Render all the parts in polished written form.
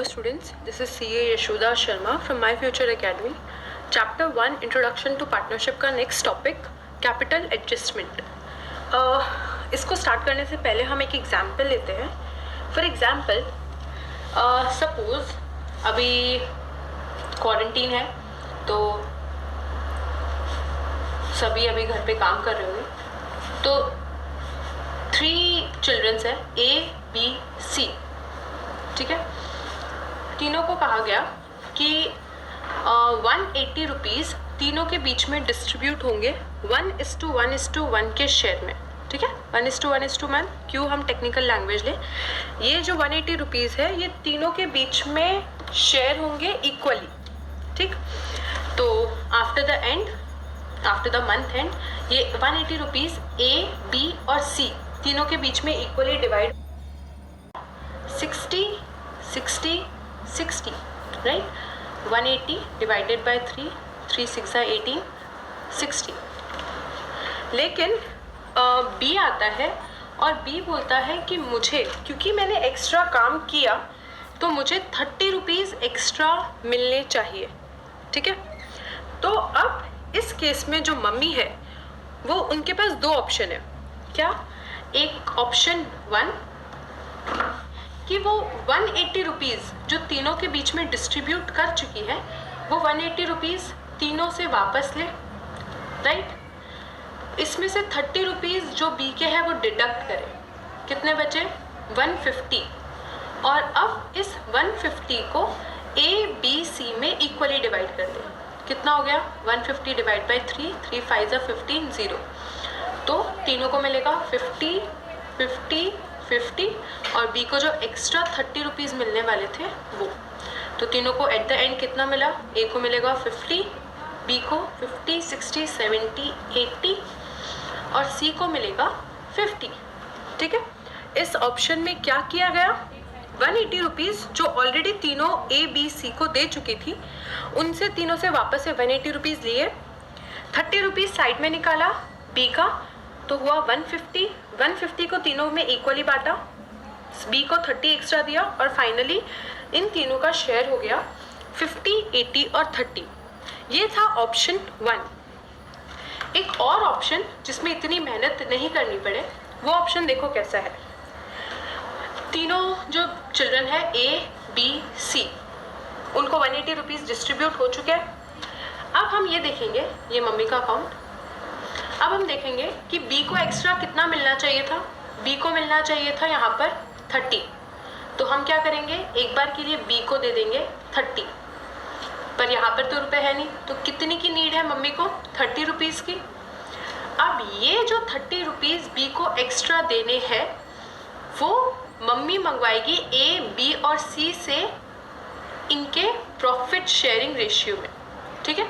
Hello students, this is CA Yashoda Sharma from My Future Academy. Chapter 1 Introduction to Partnership का next topic Capital Adjustment. इसको start करने से पहले हम एक example लेते हैं. For example, suppose अभी quarantine है तो सभी अभी घर पे काम कर रहे होंगे तो 3 चिल्ड्रंस हैं A, B, C. ठीक है, तीनों को कहा गया कि 180 रुपीज़ तीनों के बीच में डिस्ट्रीब्यूट होंगे 1:1:1 के शेयर में. ठीक है, 1:1:1. क्यों हम टेक्निकल लैंग्वेज लें, ये जो 180 रुपीज़ है ये तीनों के बीच में शेयर होंगे इक्वली. ठीक, तो आफ्टर द मंथ एंड ये 180 रुपीज़ A, B और C तीनों के बीच में equally divide 60, 60, 60, right? 180 divided by 3, 3 6 are 18, 60. लेकिन B आता है और B बोलता है कि मुझे, क्योंकि मैंने एक्स्ट्रा काम किया तो मुझे 30 रुपीज़ एक्स्ट्रा मिलने चाहिए. ठीक है, तो अब इस केस में जो मम्मी है वो उनके पास 2 ऑप्शन है. क्या? एक ऑप्शन 1 कि वो 180 रुपीज़ जो तीनों के बीच में डिस्ट्रीब्यूट कर चुकी है वो 180 रुपीज़ तीनों से वापस ले, राइट. इसमें से 30 रुपीज़ जो बी के है वो डिडक्ट करे. कितने बचे? 150. और अब इस 150 को A, B, C में इक्वली डिवाइड कर दे. कितना हो गया? 150 डिवाइड बाई 3, 3 5 15, 0. तो तीनों को मिलेगा 50, 50, 50 और B को जो एक्स्ट्रा 30 रुपीज़ मिलने वाले थे वो. तो तीनों को एट द एंड कितना मिला? A को मिलेगा 50, B को 50, 60, 70, 80 और C को मिलेगा 50. ठीक है, इस ऑप्शन में क्या किया गया? 180 रुपीज़ जो ऑलरेडी तीनों A, B, C को दे चुकी थी उनसे तीनों से वापस से 180 रुपीज़ लिए, 30 रुपीज़ साइड में निकाला B का तो हुआ 150. 150 को तीनों में इक्वली बांटा, B को 30 एक्स्ट्रा दिया और फाइनली इन तीनों का शेयर हो गया 50, 80 और 30. ये था ऑप्शन 1. एक और ऑप्शन जिसमें इतनी मेहनत नहीं करनी पड़े वो ऑप्शन देखो कैसा है. तीनों जो चिल्ड्रन है A, B, C उनको 180 रुपीज़ डिस्ट्रीब्यूट हो चुके हैं. अब हम ये देखेंगे, ये मम्मी का अकाउंट. अब हम देखेंगे कि B को एक्स्ट्रा कितना मिलना चाहिए था. B को मिलना चाहिए था यहाँ पर 30. तो हम क्या करेंगे, एक बार के लिए B को दे देंगे 30. पर यहाँ पर तो रुपए है नहीं, तो कितनी की नीड है मम्मी को? 30 रुपीज़ की. अब ये जो 30 रुपीज़ B को एक्स्ट्रा देने हैं वो मम्मी मंगवाएगी A, B और C से इनके प्रॉफिट शेयरिंग रेशियो में. ठीक है,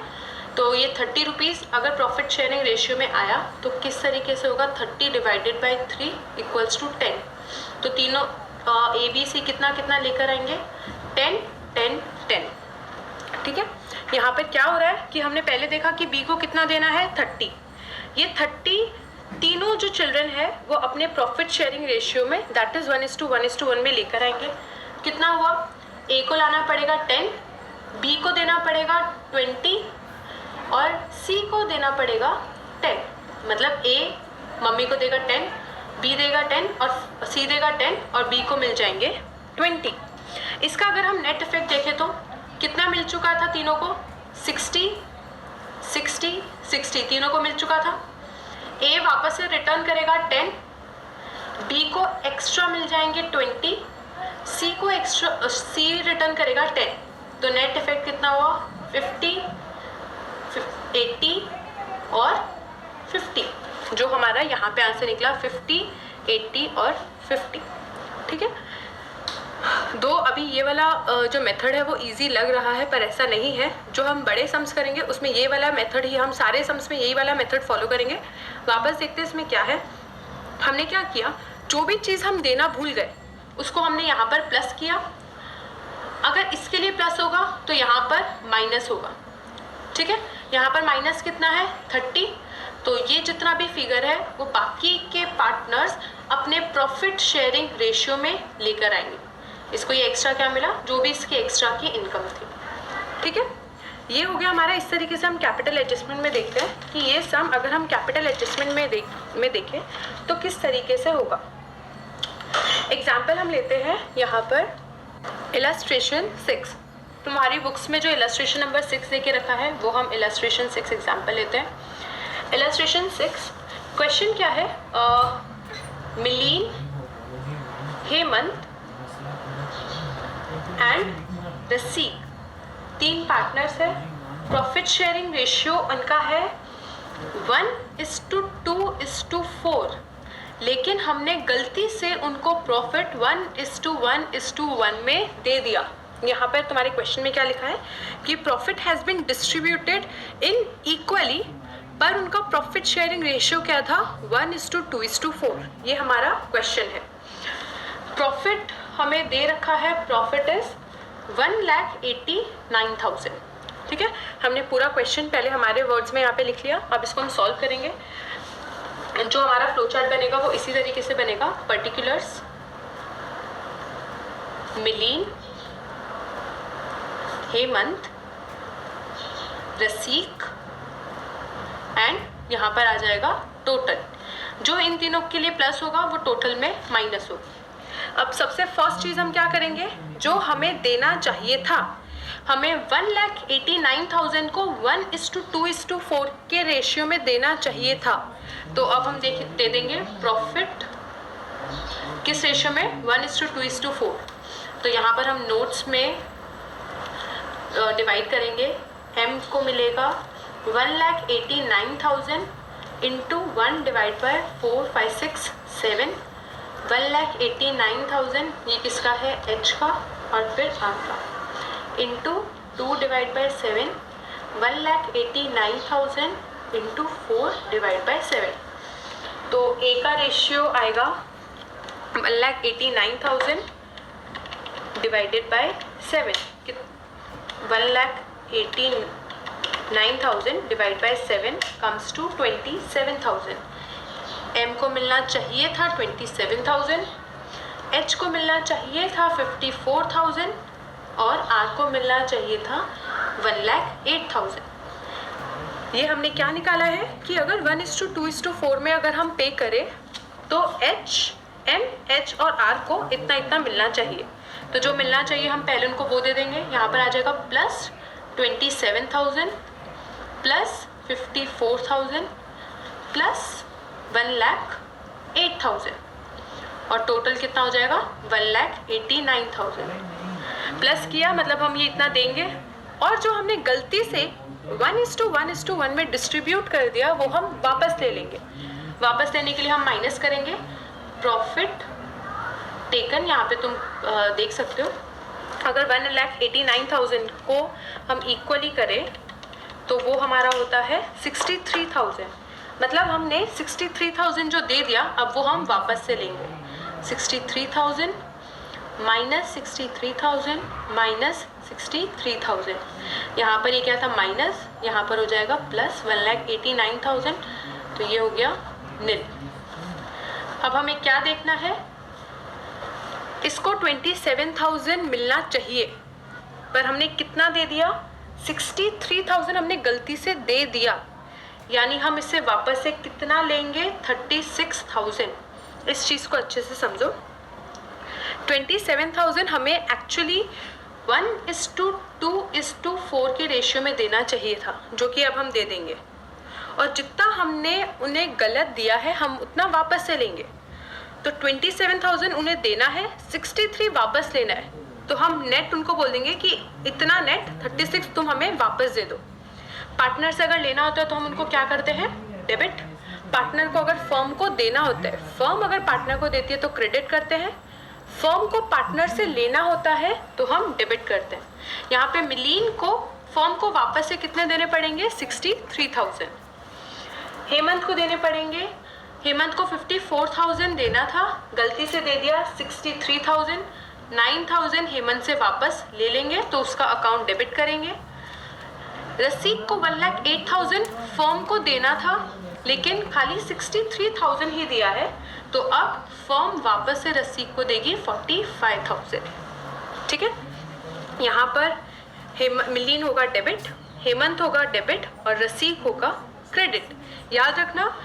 तो ये 30 रुपीज़ अगर प्रॉफिट शेयरिंग रेशियो में आया तो किस तरीके से होगा? 30 डिवाइडेड बाई 3 इक्वल्स टू 10. तो तीनों A, B, C कितना कितना लेकर आएंगे? 10, 10, 10. ठीक है, यहाँ पर क्या हो रहा है कि हमने पहले देखा कि B को कितना देना है? 30. ये 30 तीनों जो चिल्ड्रन है वो अपने प्रॉफिट शेयरिंग रेशियो में दैट इज़ 1:1:1 में लेकर आएंगे. कितना हुआ? A को लाना पड़ेगा 10, B को देना पड़ेगा 20 और C को देना पड़ेगा 10. मतलब A मम्मी को देगा 10, B देगा 10 और C देगा 10 और B को मिल जाएंगे 20. इसका अगर हम नेट इफेक्ट देखें तो कितना मिल चुका था तीनों को? 60, 60, 60 तीनों को मिल चुका था. A वापस से रिटर्न करेगा 10, B को एक्स्ट्रा मिल जाएंगे 20, C को एक्स्ट्रा C रिटर्न करेगा 10. तो नेट इफेक्ट कितना हुआ? 50, 80 और 50. जो हमारा यहाँ पे आंसर निकला 50, 80 और 50. ठीक है, दो अभी ये वाला जो मेथड है वो इजी लग रहा है पर ऐसा नहीं है. जो हम बड़े सम्स करेंगे उसमें ये वाला मेथड ही, हम सारे सम्स में यही वाला मेथड फॉलो करेंगे. वापस देखते हैं इसमें क्या है. हमने क्या किया, जो भी चीज़ हम देना भूल गए उसको हमने यहाँ पर प्लस किया. अगर इसके लिए प्लस होगा तो यहाँ पर माइनस होगा. ठीक है, यहाँ पर माइनस कितना है? 30. तो ये जितना भी फिगर है वो बाकी के पार्टनर्स अपने प्रॉफिट शेयरिंग रेशियो में लेकर आएंगे. इसको ये एक्स्ट्रा क्या मिला, जो भी इसकी एक्स्ट्रा की इनकम थी। ठीक है, ये हो गया हमारा। इस तरीके से हम कैपिटल एडजस्टमेंट में देखते हैं कि ये सम अगर हम कैपिटल एडजस्टमेंट में देखें तो किस तरीके से होगा। एग्जाम्पल हम लेते हैं यहाँ पर इलस्ट्रेशन 6। तुम्हारी बुक्स में जो इलस्ट्रेशन नंबर 6 देके रखा है वो हम इलस्ट्रेशन 6 एग्जाम्पल लेते हैं। इलस्ट्रेशन 6 क्वेश्चन क्या है, मिलीन, हेमंत एंड रसीक 3 पार्टनर्स है। प्रॉफिट शेयरिंग रेशियो उनका है 1:2:4, लेकिन हमने गलती से उनको प्रॉफिट 1:1:1 में दे दिया। यहाँ पर तुम्हारे क्वेश्चन में क्या लिखा है कि profit has been distributed in equally, पर उनका प्रॉफिट शेयरिंग रेशियो क्या था 1:2:4। ये हमारा क्वेश्चन है। प्रॉफिट हमें दे रखा है, प्रॉफिट इज 1,89,000। ठीक है, हमने पूरा क्वेश्चन पहले हमारे वर्ड्स में यहाँ पे लिख लिया। अब इसको हम सॉल्व करेंगे। जो हमारा फ्लो चार्ट बनेगा वो इसी तरीके से बनेगा। पर्टिकुलर्स, मिलीन, हेमंत, रसीक एंड यहाँ पर आ जाएगा टोटल। जो इन तीनों के लिए प्लस होगा वो टोटल में माइनस होगा। अब सबसे फर्स्ट चीज़ हम क्या करेंगे, जो हमें देना चाहिए था, हमें 1,89,000 को 1:2:4 के रेशियो में देना चाहिए था। तो अब हम दे देंगे प्रॉफिट किस रेशियो में 1:2:4। तो यहाँ पर हम नोट्स में डिवाइड करेंगे। m को मिलेगा 1,89,000 इंटू 1/4, 5, 6, 7। 1,89,000 ये किसका है, h का और फिर r का, इंटू 2/7। 1,89,000 इंटू 4/7। तो a का रेशियो आएगा 1,89,000 divided by 7। 1,89,000 divide by 7 comes to 27,000। m को मिलना चाहिए था 27,000, h को मिलना चाहिए था 54,000 और r को मिलना चाहिए था 1,08,000। ये हमने क्या निकाला है कि अगर 1:2:4 में अगर हम पे करें तो h, m, h और r को इतना इतना मिलना चाहिए। तो जो मिलना चाहिए हम पहले उनको वो दे देंगे। यहाँ पर आ जाएगा प्लस 27,000 प्लस 54,000 प्लस 1,08,000 और टोटल कितना हो जाएगा 1,89,000। प्लस किया मतलब हम ये इतना देंगे, और जो हमने गलती से 1:1:1 में डिस्ट्रीब्यूट कर दिया वो हम वापस ले लेंगे। वापस लेने के लिए हम माइनस करेंगे प्रॉफिट टेकन। यहाँ पे तुम देख सकते हो, अगर 1,89,000 को हम इक्वली करें तो वो हमारा होता है 63,000। मतलब हमने 63,000 जो दे दिया अब वो हम वापस से लेंगे। 63,000 माइनस 63,000 माइनस 63,000। यहाँ पर ये क्या था माइनस, यहाँ पर हो जाएगा प्लस 1,89,000। तो ये हो गया नील। अब हमें क्या देखना है, इसको 27,000 मिलना चाहिए पर हमने कितना दे दिया, 63,000 हमने गलती से दे दिया। यानी हम इससे वापस से कितना लेंगे 36,000। इस चीज़ को अच्छे से समझो। 27,000 हमें एक्चुअली 1:2:4 के रेशियो में देना चाहिए था, जो कि अब हम दे देंगे। और जितना हमने उन्हें गलत दिया है हम उतना वापस से लेंगे। तो 27,000 उन्हें देना है, 63 वापस लेना है। तो हम नेट उनको बोल देंगे कि इतना नेट 36 तुम हमें वापस दे दो। पार्टनर से अगर लेना होता है तो हम उनको क्या करते हैं, डेबिट। पार्टनर को अगर फर्म को देना होता है, फर्म अगर पार्टनर को देती है तो क्रेडिट करते हैं। फर्म को पार्टनर से लेना होता है तो हम डेबिट करते हैं। यहाँ पे मिलीन को फर्म को वापस से कितने देने पड़ेंगे, 63,000। हेमंत को देने पड़ेंगे, हेमंत को 54,000 देना था, गलती से दे दिया 63,000। 9,000 हेमंत से वापस ले लेंगे तो उसका अकाउंट डेबिट करेंगे। रसीक को 1,08,000 फर्म को देना था लेकिन खाली 63,000 ही दिया है, तो अब फर्म वापस से रसीक को देगी 45,000। ठीक है, यहाँ पर मिलीन होगा डेबिट, हेमंत होगा डेबिट और रसीक होगा क्रेडिट। याद रखना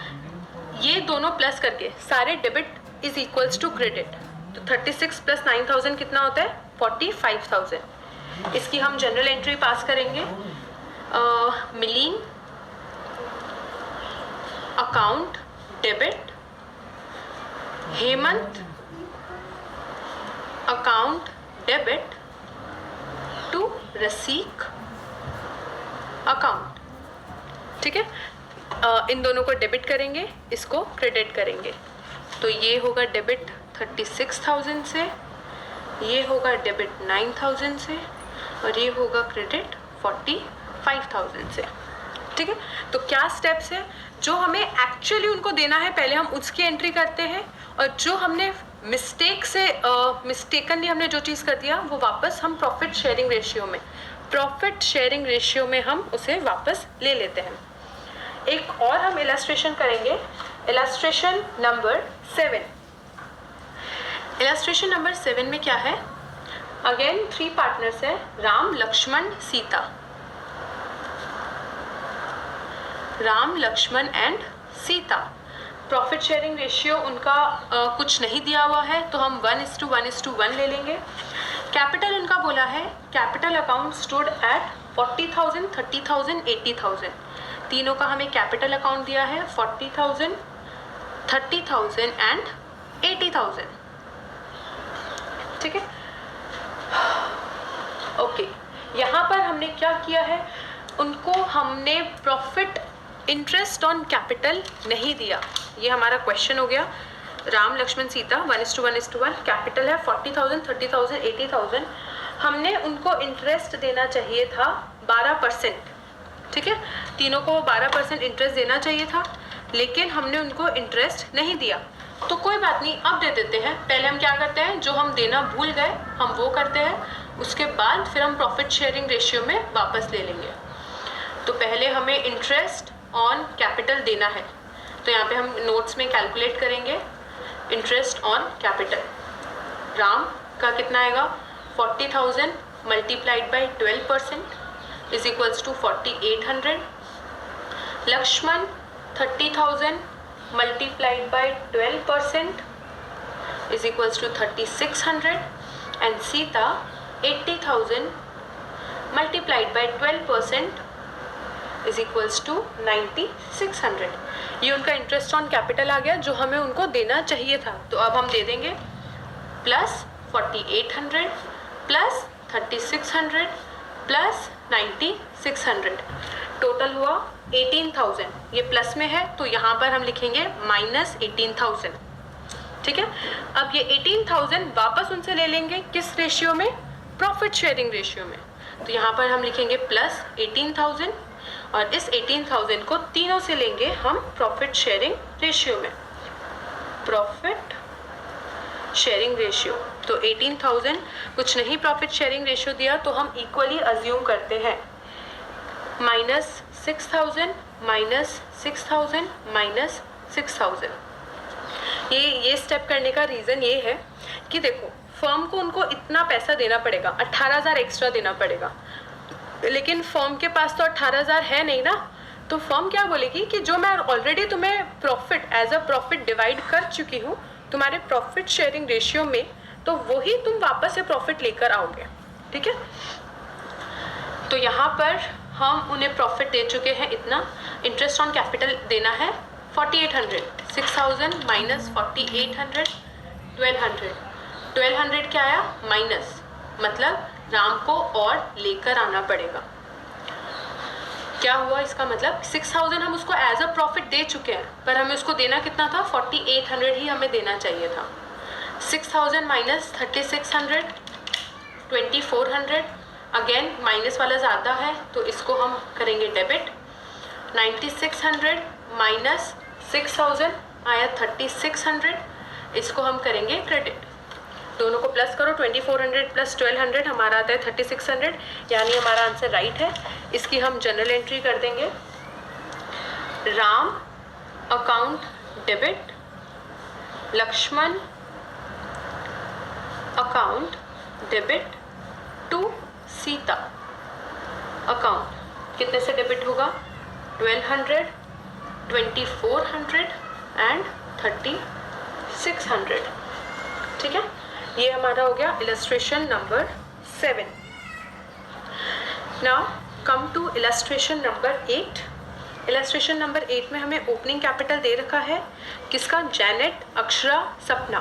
ये दोनों प्लस करके सारे debit is equals to credit. तो 36 प्लस 9000 कितना होता है 45,000। इसकी हम जनरल एंट्री पास करेंगे। Milin account debit, Hemant account debit to Rasik account. ठीक है, इन दोनों को डेबिट करेंगे, इसको क्रेडिट करेंगे। तो ये होगा डेबिट 36,000 से, ये होगा डेबिट 9,000 से और ये होगा क्रेडिट 45,000 से। ठीक है, तो क्या स्टेप्स है जो हमें एक्चुअली उनको देना है, पहले हम उसकी एंट्री करते हैं और जो हमने मिस्टेकनली हमने जो चीज़ कर दिया वो वापस हम प्रॉफिट शेयरिंग रेशियो में हम उसे वापस ले लेते हैं। एक और हम इलस्ट्रेशन करेंगे, इलस्ट्रेशन नंबर 7। इलस्ट्रेशन नंबर 7 में क्या है, अगेन 3 पार्टनर्स है, Ram Lakshman Sita, Ram Lakshman and Sita. Profit sharing ratio उनका कुछ नहीं दिया हुआ है तो हम 1:1:1 ले लेंगे। कैपिटल उनका बोला है, कैपिटल अकाउंट स्टूड एट 40,000, 30,000, 80,000। तीनों का हमें कैपिटल अकाउंट दिया है 40,000, 30,000 एंड 80,000। ठीक है, ओके, यहाँ पर हमने क्या किया है, उनको हमने प्रॉफिट इंटरेस्ट ऑन कैपिटल नहीं दिया। ये हमारा क्वेश्चन हो गया। राम लक्ष्मण सीता 1:1:1, कैपिटल है 40,000, 30,000, 80,000। हमने उनको इंटरेस्ट देना चाहिए था 12%। ठीक है, तीनों को 12% इंटरेस्ट देना चाहिए था, लेकिन हमने उनको इंटरेस्ट नहीं दिया। तो कोई बात नहीं, अब दे देते हैं। पहले हम क्या करते हैं, जो हम देना भूल गए हम वो करते हैं, उसके बाद फिर हम प्रॉफिट शेयरिंग रेशियो में वापस ले लेंगे। तो पहले हमें इंटरेस्ट ऑन कैपिटल देना है, तो यहाँ पे हम नोट्स में कैलकुलेट करेंगे इंटरेस्ट ऑन कैपिटल। राम का कितना आएगा 40,000 multiplied by 12% is equals to 4,800। Lakshman 30,000 multiplied by 12% is equals to 3,600 and Sita 80,000 multiplied by 12% is equals to 9,600। ये उनका इंटरेस्ट ऑन कैपिटल आ गया जो हमें उनको देना चाहिए था। तो अब हम दे देंगे प्लस 4,800 प्लस 3,600 प्लस 9,600, टोटल हुआ 18,000। ये प्लस में है तो यहाँ पर हम लिखेंगे माइनस 18,000। ठीक है, अब ये 18,000 वापस उनसे ले लेंगे किस रेशियो में, प्रॉफिट शेयरिंग रेशियो में। तो यहाँ पर हम लिखेंगे प्लस 18,000 और इस 18,000 को तीनों से लेंगे हम प्रॉफिट शेयरिंग रेशियो में, प्रॉफिट शेयरिंग रेशियो। तो 18,000 कुछ नहीं प्रॉफिट शेयरिंग रेशियो दिया तो हम इक्वली अज्यूम करते हैं माइनस 6,000 माइनस 6,000 माइनस 6,000। ये स्टेप करने का रीज़न ये है कि देखो फर्म को उनको इतना पैसा देना पड़ेगा, 18,000 एक्स्ट्रा देना पड़ेगा, लेकिन फर्म के पास तो 18,000 है नहीं ना। तो फर्म क्या बोलेगी कि जो मैं ऑलरेडी तुम्हें profit as a profit divide कर चुकी हूँ तुम्हारे प्रॉफिट शेयरिंग रेशियो में, तो वही तुम वापस से प्रॉफिट लेकर आओगे। ठीक है, तो यहाँ पर हम उन्हें प्रॉफिट दे चुके हैं इतना, इंटरेस्ट ऑन कैपिटल देना है 4,800, 6,000 माइनस 4,800 1200। 1200 क्या आया माइनस, मतलब राम को और लेकर आना पड़ेगा। क्या हुआ इसका मतलब 6,000 हम उसको एज अ प्रॉफिट दे चुके हैं, पर हमें उसको देना कितना था 4,800 ही हमें देना चाहिए था। 6,000 माइनस 3,600 2,400, अगेन माइनस वाला ज़्यादा है तो इसको हम करेंगे डेबिट। 9,600 माइनस 6,000 आया 3,600, इसको हम करेंगे क्रेडिट। दोनों को प्लस करो, 2,400 प्लस 1,200 हमारा आता है 3,600, यानी हमारा आंसर राइट है। इसकी हम जनरल एंट्री कर देंगे, Ram account debit, Lakshman account debit to Sita account कितने से डेबिट होगा? 1200, 2400 एंड 3600। ठीक है, ये हमारा हो गया illustration number 7। Now come to illustration number 8। Illustration number 8 में हमें ओपनिंग कैपिटल दे रखा है किसका? जेनेट, अक्षरा, सपना।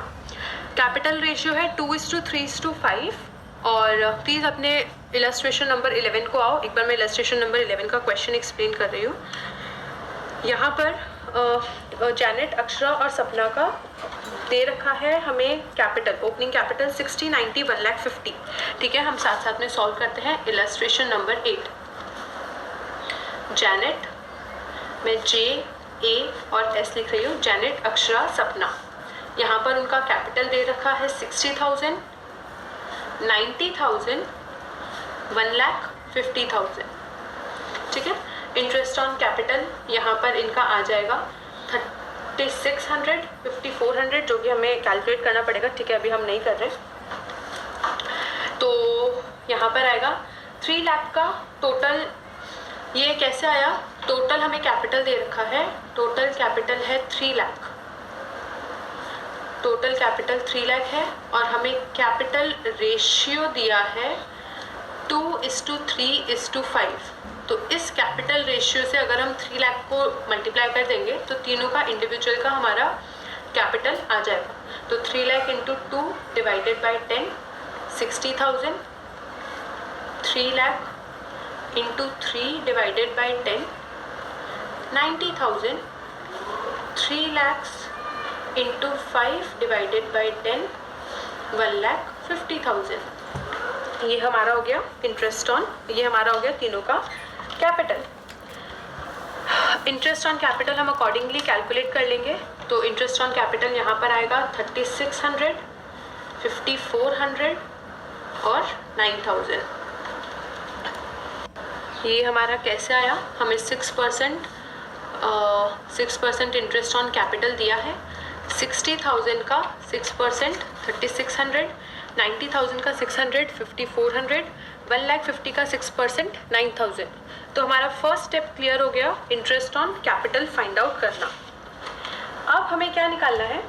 कैपिटल रेशियो है 2:3:5। और प्लीज़ अपने इलस्ट्रेशन नंबर 11 को आओ। एक बार मैं इलस्ट्रेशन नंबर 11 का क्वेश्चन एक्सप्लेन कर रही हूँ। यहाँ पर जेनेट, अक्षरा और सपना का दे रखा है हमें कैपिटल, ओपनिंग कैपिटल 60, 90, 1,50,000। ठीक है, हम साथ साथ में सॉल्व करते हैं इलस्ट्रेशन नंबर 8। जेनेट, मैं J, A और S लिख रही हूँ। जेनेट, अक्षरा, सपना। यहाँ पर उनका कैपिटल दे रखा है 60,000, 90,000, 1,50,000। ठीक है, इंटरेस्ट ऑन कैपिटल यहाँ पर इनका आ जाएगा 3600, 5400, जो कि हमें कैलकुलेट करना पड़ेगा। ठीक है, अभी हम नहीं कर रहे। तो यहाँ पर आएगा 3 लाख का टोटल। ये कैसे आया? टोटल हमें कैपिटल दे रखा है, टोटल कैपिटल है 3 लाख। टोटल कैपिटल 3 लाख है और हमें कैपिटल रेशियो दिया है 2:3:5। तो इस कैपिटल रेशियो से अगर हम 3 लाख को मल्टीप्लाई कर देंगे तो तीनों का इंडिविजुअल का हमारा कैपिटल आ जाएगा। तो 3 lakh into 2 divided by 10, 60,000। 3 lakh into 3 divided by 10, 90,000। 3 lakhs into 5 divided by 10, 1,50,000। ये हमारा हो गया इंटरेस्ट ऑन, ये हमारा हो गया तीनों का कैपिटल। इंटरेस्ट ऑन कैपिटल हम अकॉर्डिंगली कैलकुलेट कर लेंगे। तो इंटरेस्ट ऑन कैपिटल यहाँ पर आएगा 3600, 5400 और 9000। ये हमारा कैसे आया? हमें 6% इंटरेस्ट ऑन कैपिटल दिया है। 60,000 का 6% 3600, 90,000 का 600, 5400, 1,50,000 का 6% 9,000। तो हमारा फर्स्ट स्टेप क्लियर हो गया, interest on capital find out करना। अब हमें क्या निकालना है?